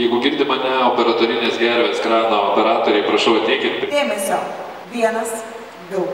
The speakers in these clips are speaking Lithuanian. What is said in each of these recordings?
Jeigu girdi mane operatorinės gervės krano operatoriai, prašau ateikit. Dėmesio. 1, 2.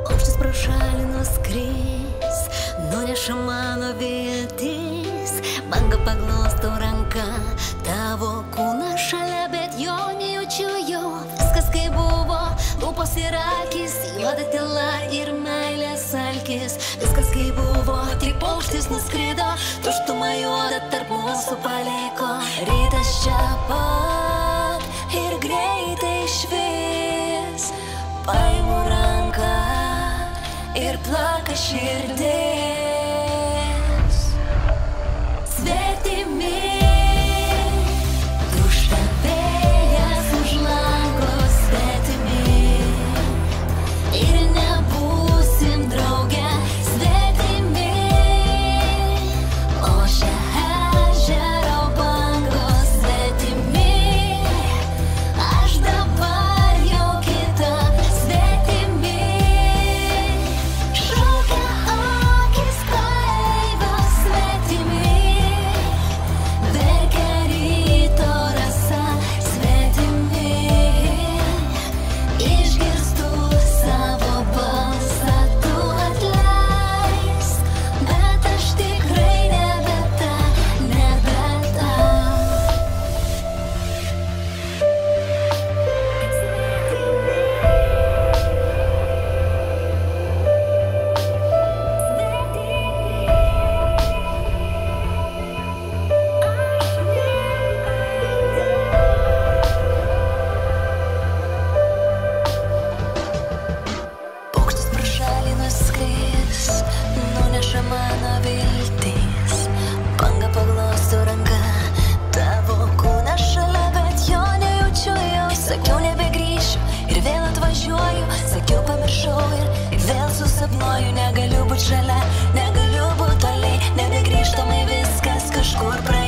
Paukštis pro šalį nuskris, nuneša mano viltis, banga paglosto ranka, tavo kūną šalia, bet jo nejaučiu jau. Viskas kaip buvo, lūpos ir akys, juoda tyla ir meilės alkis. Viskas kaip buvo, tik paukštis nuskrido, tuštuma juoda tarp mūsų paliko. Rytas čia pat ir greitai švis, paimu ranką ir plaka širdis. Svetimi dūžta vėjas už lango, svetimi ir nebūsim drauge. Svetimi ošia ežero bangos, svetimi aš dabar jau kita. Svetimi šaukia akis praeivio, svetimi verkia ryto rasa, svetimi išgirstu savo balsą, tu atleisk, bet aš tikrai nebe ta, nebe ta. Paukštis pro šalį nuskris, nuneša mano viltis, banga paglosto ranka, tavo kūną šalia, bet jo nejaučiu jau. Sakiau nebegrįšiu ir vėl atvažiuoju, sakiau pamiršau ir vėl susapnuoju. Negaliu būt šalia, negaliu būt toli, nebegrįžtamai viskas kažkur praeina.